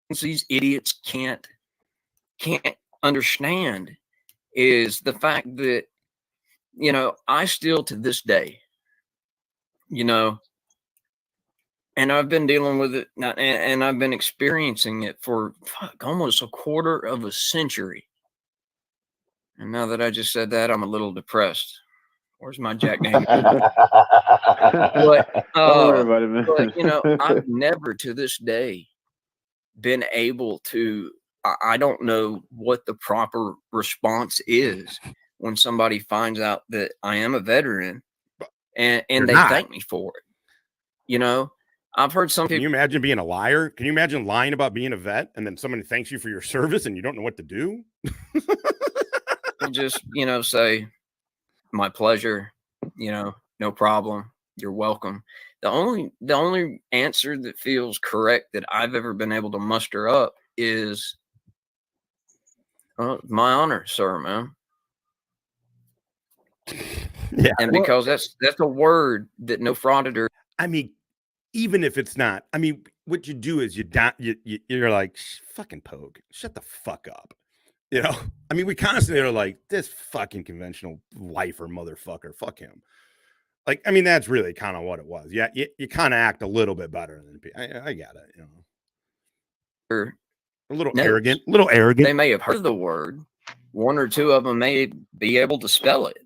These idiots can't understand is the fact that, you know, I still to this day, you know, and I've been dealing with it and I've been experiencing it for almost a quarter of a century. And now that I just said that, I'm a little depressed. Where's my Jack Daniels? But, Don't worry about it, man. but, you know, I've never to this day been able to, I don't know what the proper response is when somebody finds out that I am a veteran and they thank me for it. You know, I've heard some people. Can you imagine being a liar? Can you imagine lying about being a vet and then somebody thanks you for your service and you don't know what to do? Just, you know, say, my pleasure, you know, no problem. You're welcome. The only answer that feels correct that I've ever been able to muster up is, my honor, sir, man. Yeah. And because that's a word that no frauditor. I mean, even if it's not, I mean, what you do is you're like, fucking Pogue, shut the fuck up. You know, I mean, we constantly are like, this fucking conventional lifer motherfucker, fuck him. Like, I mean, that's really kind of what it was. Yeah, you kind of act a little bit better than people. I get it, you know. A little arrogant, They may have heard the word. One or two of them may be able to spell it.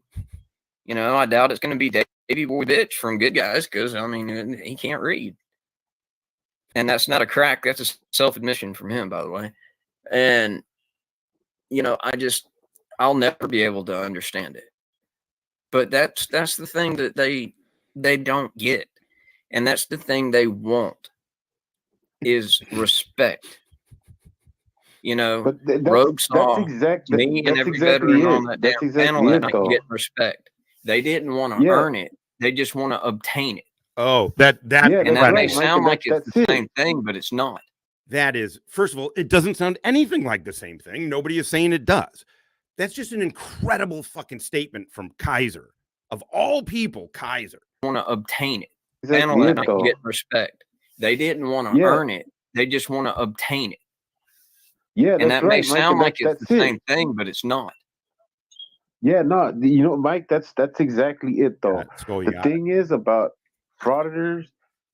You know, I doubt it's going to be Davey Boy Bitch from Good Guys because, I mean, he can't read. And that's not a crack. That's a self-admission from him, by the way. And, you know, I'll never be able to understand it. But that's the thing that they don't get. And that's the thing they want is respect. You know, Rogue saw me and every veteran on that damn panel that night get respect. They didn't want to earn it. They just want to obtain it. Oh, that and that may sound like it's the same thing, but it's not. That is, first of all, it doesn't sound anything like the same thing. Nobody is saying it does. That's just an incredible fucking statement from Kiser. Of all people, Kiser. Want to obtain it. Panel that night get respect. They didn't want to earn it. They just want to obtain it. Yeah, and that may sound like it's the same thing, but it's not. Yeah, no, you know, Mike, that's exactly it, though. The thing is about frauditors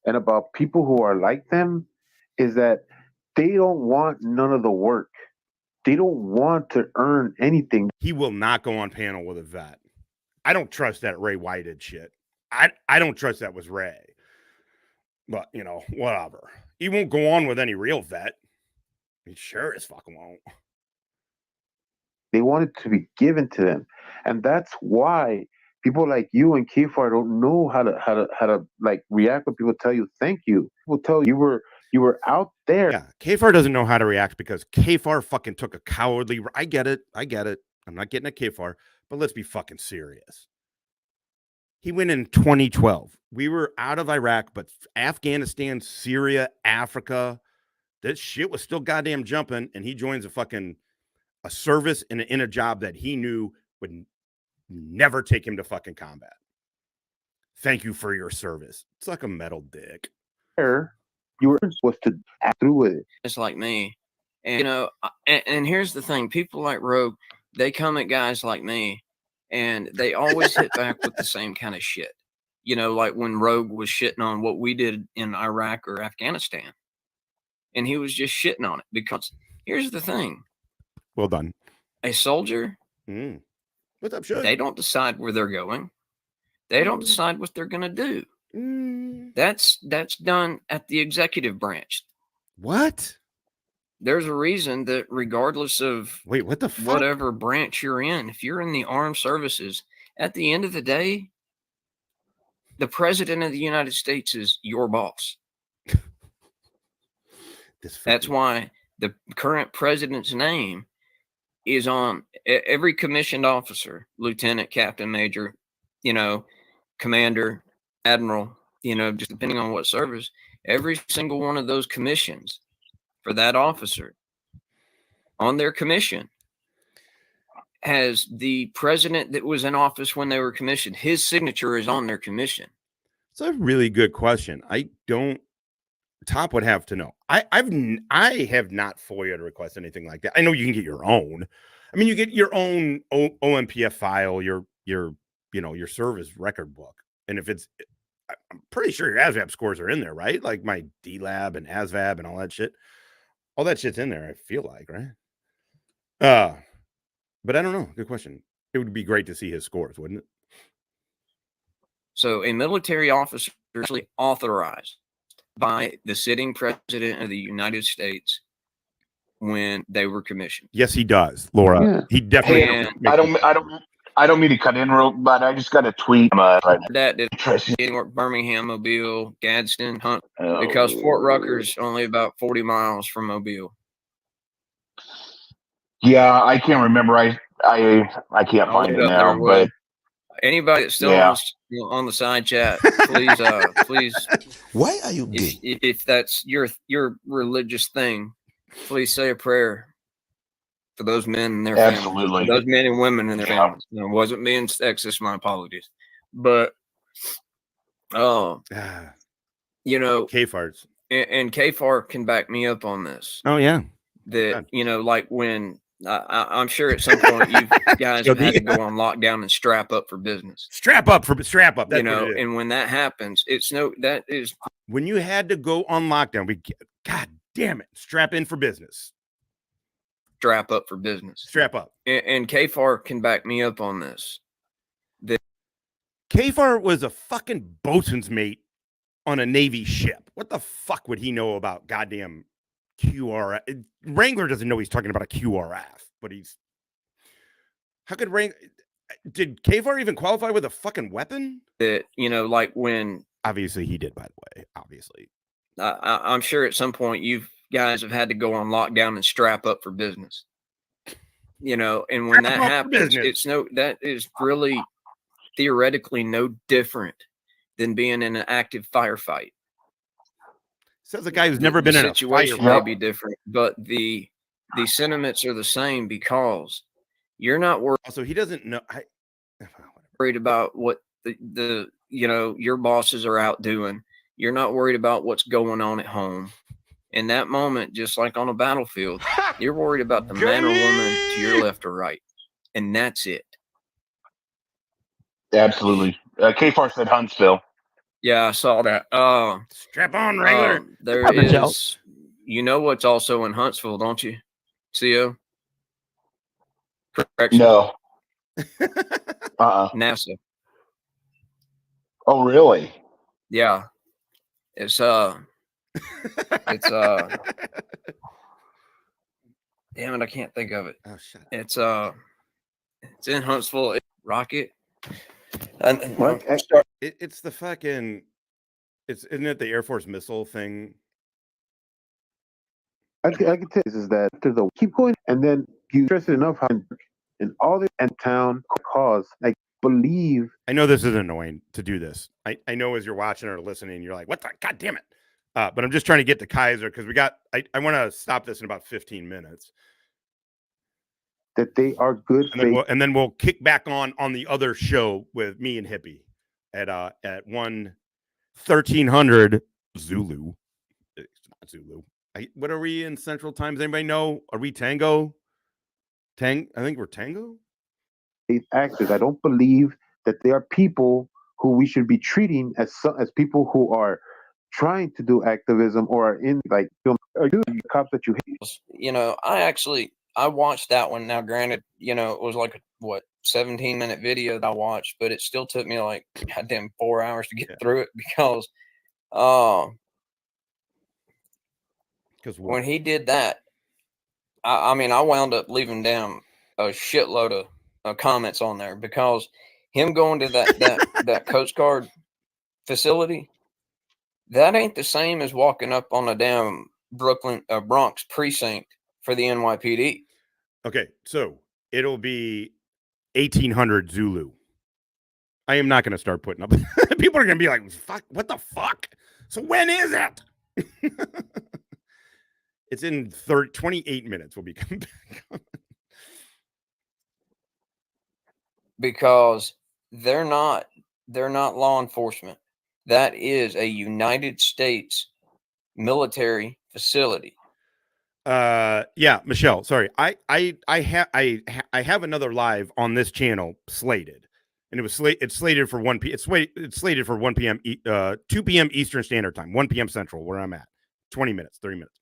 and about people who are like them is that they don't want none of the work. They don't want to earn anything. He will not go on panel with a vet. I don't trust that Ray Whited shit. I don't trust that was Ray. But, you know, whatever. He won't go on with any real vet. He sure as fuck won't. They want it to be given to them. And that's why people like you and KFAR don't know how to like react when people tell you thank you. People tell you you were out there. Yeah, KFAR doesn't know how to react because KFAR fucking took a cowardly. I get it. I'm not getting at KFAR, but let's be fucking serious. He went in 2012. We were out of Iraq, but Afghanistan, Syria, Africa, that shit was still goddamn jumping, and he joins a service in a job that he knew would never take him to fucking combat. Thank you for your service. It's like a metal dick. You were supposed to act through with it. It's like me. And, you know, and here's the thing. People like Rogue, they come at guys like me, and they always hit back with the same kind of shit. You know, like when Rogue was shitting on what we did in Iraq or Afghanistan. And he was just shitting on it because here's the thing. Well done. A soldier, what's up, Shug? They don't decide where they're going. They don't decide what they're going to do. That's done at the executive branch. What? There's a reason that regardless of what the fuck? Whatever branch you're in, if you're in the armed services, at the end of the day, the president of the United States is your boss. That's why the current president's name is on every commissioned officer, lieutenant, captain, major, you know, commander, admiral, you know, just depending on what service, every single one of those commissions for that officer on their commission has the president that was in office when they were commissioned. His signature is on their commission. It's a really good question. Top would have to know. I have not FOIA to request anything like that. I know you can get your own. I mean, you get your own OMPF file, your service record book, and if it's, I'm pretty sure your ASVAB scores are in there, right? Like my DLAB and ASVAB and all that shit. All that shit's in there. I feel like, right? But I don't know. Good question. It would be great to see his scores, wouldn't it? So a military officer is actually authorized by the sitting president of the United States when they were commissioned. Yes, he does, Laura. Yeah. He definitely. Hey, I don't mean to cut in real, but I just got a tweet. Birmingham, Mobile, Gadsden, Hunt, because Fort Rucker's only about 40 miles from Mobile. Yeah, I can't remember. I can't find it now. But anybody that's still on the side chat, please, please. Why are you gay? If that's your religious thing, please say a prayer for those men and their families. Those men and women and their families. No, it wasn't being sexist. My apologies, but KFARs and KFAR can back me up on this. Oh yeah, that like when. I'm sure at some point you guys have had to go on lockdown and strap up for business. Strap up. That's and when that happens, that is when you had to go on lockdown. God damn it, strap in for business. Strap up for business. Strap up. And KFAR can back me up on this. KFAR was a fucking boatswain's mate on a Navy ship. What the fuck would he know about goddamn QRF? Wrangler doesn't know he's talking about a QRF, but how could did KFAR even qualify with a fucking weapon? That, like when, obviously he did, by the way, obviously. I'm sure at some point you guys have had to go on lockdown and strap up for business, and when that happens, that is really theoretically no different than being in an active firefight. Says a guy who's never been in a situation may be different, but the sentiments are the same because you're not worried. Also, he doesn't know. Worried about what your bosses are out doing. You're not worried about what's going on at home. In that moment, just like on a battlefield, you're worried about the man or woman to your left or right, and that's it. Absolutely. KFAR said Huntsville. Yeah, I saw that. Strap on, Wrangler. There is, what's also in Huntsville, don't you, CO? Correction. No. NASA. Oh, really? Yeah. It's damn it, I can't think of it. Oh shit. It's in Huntsville. Rocket. It's the fucking. Isn't it the Air Force missile thing? I can tell you is that to the keep going, and then you interested enough how in all the end town cause believe. I know this is annoying to do this. I know as you're watching or listening, you're like, "What the god damn it!" But I'm just trying to get to Kiser because I want to stop this in about 15 minutes. That they are good, and then we'll kick back on the other show with me and Hippie at 1300 Zulu. It's not Zulu. What are we in Central Time? Does anybody know? Are we Tango? I think we're Tango. Actors. I don't believe that they are people who we should be treating as people who are trying to do activism or are in film. Are you cops that you hate? I watched that one. Now, granted, it was like 17-minute video that I watched, but it still took me like goddamn 4 hours to get through it because when he did that, I wound up leaving down a shitload of comments on there because him going to that Coast Guard facility, that ain't the same as walking up on a damn Bronx precinct for the NYPD. Okay, so it'll be 1800 Zulu. I am not going to start putting up. People are going to be like, "Fuck, what the fuck?" So when is it? It's in 28 minutes. We'll be coming back. Because they're not law enforcement. That is a United States military facility. Yeah, Michelle. Sorry, I have another live on this channel slated, and it's slated for 1 p. It's slated for 1 p.m. 2 p.m. Eastern Standard Time, 1 p.m. Central, where I'm at. 20 minutes, 30 minutes.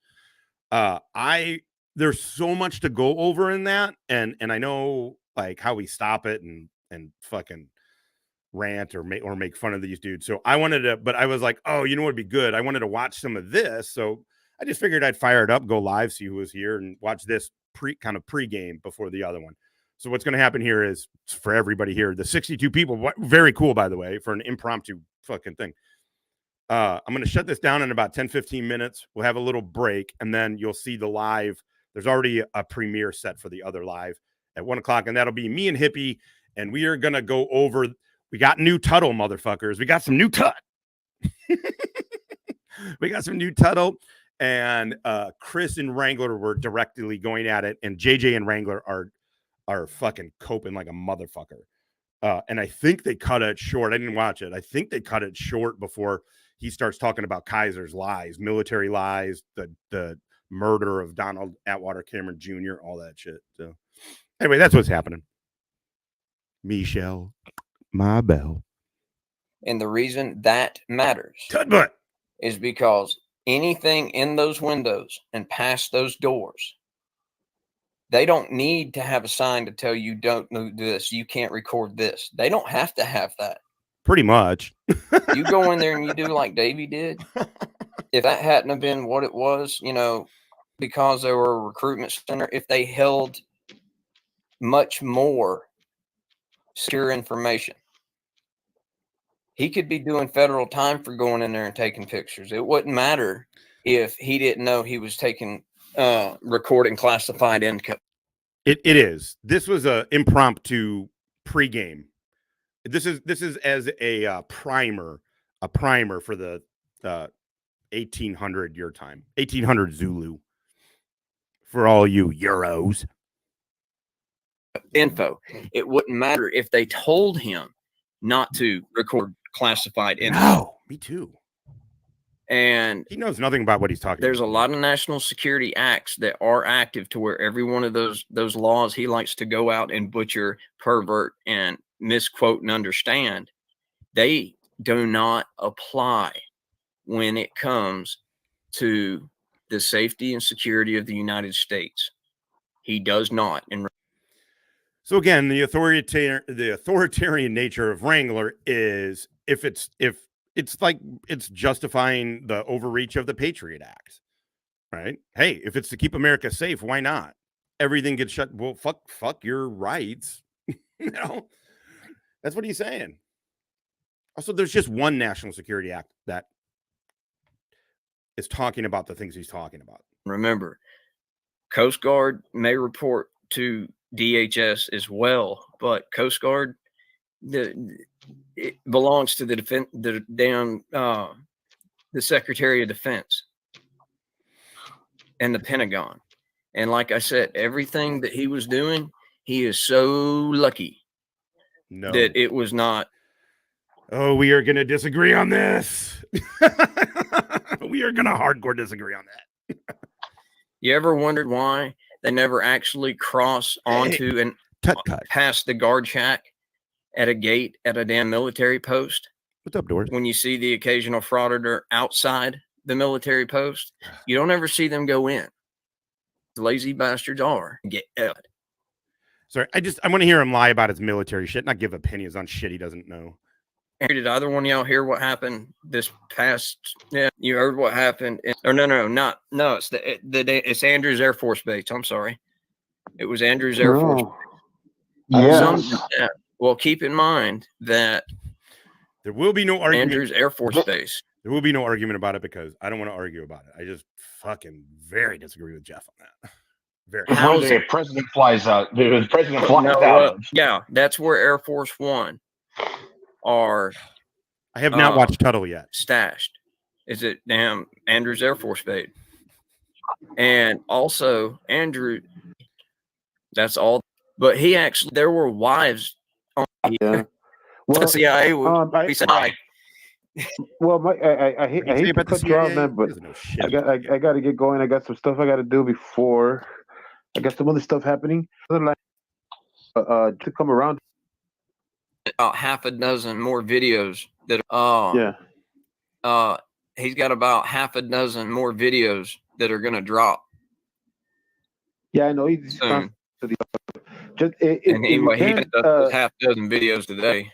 There's so much to go over in that, and I know like how we stop it and fucking rant or make fun of these dudes. So I wanted to, but I was like, oh, you know what'd be good? I wanted to watch some of this, so I just figured I'd fire it up, go live, see who was here, and watch this pre-game before the other one. So what's going to happen here is for everybody here, the 62 people, very cool, by the way, for an impromptu fucking thing. I'm going to shut this down in about 10, 15 minutes. We'll have a little break, and then you'll see the live. There's already a premiere set for the other live at 1 o'clock, and that'll be me and Hippie, and we are going to go over. We got new Tuttle, motherfuckers. We got some new Tut. We got some new Tuttle. And Chris and Wrangler were directly going at it, and JJ and Wrangler are fucking coping like a motherfucker. And I think they cut it short. I didn't watch it. I think they cut it short before he starts talking about Kiser's lies, military lies, the murder of Donald Atwater Cameron Jr., all that shit. So anyway, that's what's happening. Michelle, my bell. And the reason that matters Tut-butt. Is because anything in those windows and past those doors, they don't need to have a sign to tell you don't do this. You can't record this. They don't have to have that. Pretty much. You go in there and you do like Davey did. If that hadn't have been what it was, because they were a recruitment center, if they held much more secure information, he could be doing federal time for going in there and taking pictures. It wouldn't matter if he didn't know he was taking recording classified info. It is. This was a impromptu pregame. This is as a primer for the 1800 your time, 1800 Zulu for all you Euros. Info. It wouldn't matter if they told him not to record classified info. No, me too. And he knows nothing about what he's talking there's about. A lot of national security acts that are active to where every one of those laws he likes to go out and butcher, pervert, and misquote and understand, they do not apply when it comes to the safety and security of the United States. He does not. And so again, the authoritarian nature of Wrangler is if it's justifying the overreach of the Patriot Act, right? Hey, if it's to keep America safe, why not? Everything gets shut. Well, fuck your rights. That's what he's saying. Also, there's just one National Security Act that is talking about the things he's talking about. Remember, Coast Guard may report to DHS as well, but Coast Guard, it belongs to the Secretary of Defense and the Pentagon. And like I said, everything that he was doing, he is so lucky that it was not. Oh, we are going to disagree on this. We are going to hardcore disagree on that. You ever wondered why they never actually cross onto and past the guard shack at a gate at a damn military post? What's up, Doris? When you see the occasional frauditor outside the military post, you don't ever see them go in. The lazy bastards are. Get out. Sorry, I want to hear him lie about his military shit, not give opinions on shit he doesn't know. Did either one of y'all hear what happened this past? Yeah, you heard what happened. No. It's Andrews Air Force Base. I'm sorry, it was Andrews Air Force Base. Yeah. Well, keep in mind that there will be no argument. Andrews Air Force Base. There will be no argument about it because I don't want to argue about it. I just fucking very disagree with Jeff on that. Very. How the president flies out. The president flies out. Yeah, that's where Air Force One are. I have not watched Tuttle yet. Stashed. Is it damn Andrews Air Force Base? And also Andrew, that's all. But he actually, there were wives on Yeah. Well, the CIA. I- We said, like, well, I hate to cut you off, man, but I got to get going. I got some stuff I got to do before. I got some other stuff happening. To come around. about half a dozen more videos that Yeah. He's got about half a dozen more videos that are going to drop. Yeah, I know. He's soon. Just And anyway, he does half dozen videos today.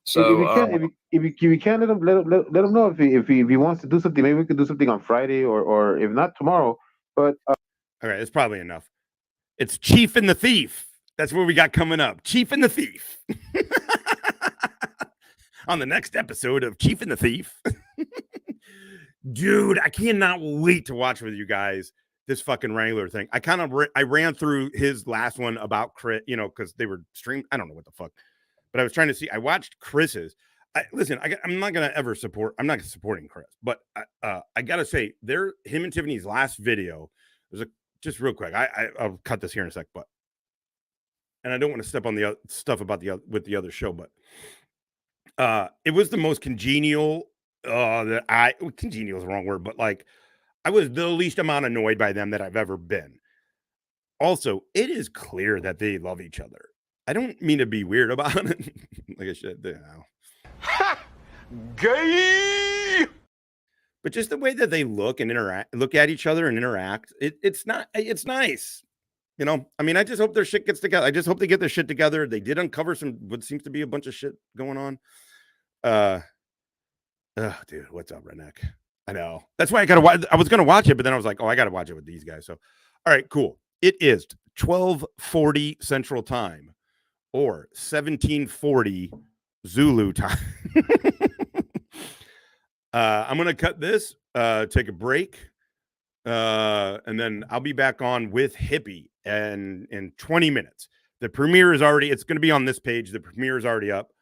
So if you can let him know if he wants to do something. Maybe we could do something on Friday or if not tomorrow. But all right, it's probably enough. It's Chief and the Thief. That's what we got coming up. Chief and the Thief. On the next episode of Chief and the Thief. Dude, I cannot wait to watch with you guys this fucking Wrangler thing. I ran through his last one about Chris, because they were streamed. I don't know what the fuck. But I was trying to see. I watched Chris's. Listen, I'm not going to ever support. I'm not supporting Chris. But I got to say, him and Tiffany's last video was just real quick. I'll cut this here in a sec. But and I don't want to step on the stuff about with the other show. But it was the most congenial. Congenial is the wrong word. But like, I was the least amount annoyed by them that I've ever been. Also, it is clear that they love each other. I don't mean to be weird about it. Like I should, Ha! Gay! But just the way that they look at each other and interact, it's nice. I mean, I just hope their shit gets together. I just hope they get their shit together. They did uncover what seems to be a bunch of shit going on. Dude, what's up, Redneck? I know. That's why I was going to watch it, but then I was like, oh, I got to watch it with these guys. So, all right, cool. It is 12:40 Central Time or 17:40 Zulu time. I'm going to cut this, take a break, and then I'll be back on with Hippie in 20 minutes. The premiere is it's going to be on this page. The premiere is already up.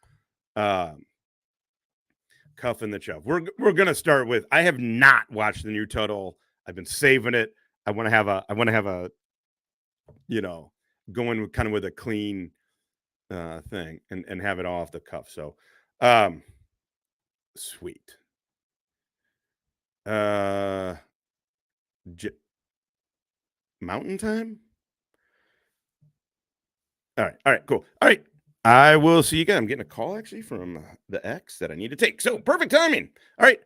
Cuff and the Chuff. We're going to start with, I have not watched the new Tuttle. I've been saving it. I want to have a, going kind of with a clean thing and have it all off the cuff. So, sweet. Mountain time. All right, cool. All right. I will see you guys. I'm getting a call actually from the ex that I need to take. So perfect timing. All right.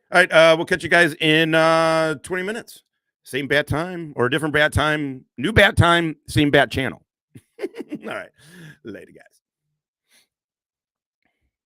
We'll catch you guys in 20 minutes. Same bat time or a different bat time, new bat time, same bat channel. All right. Later, guys.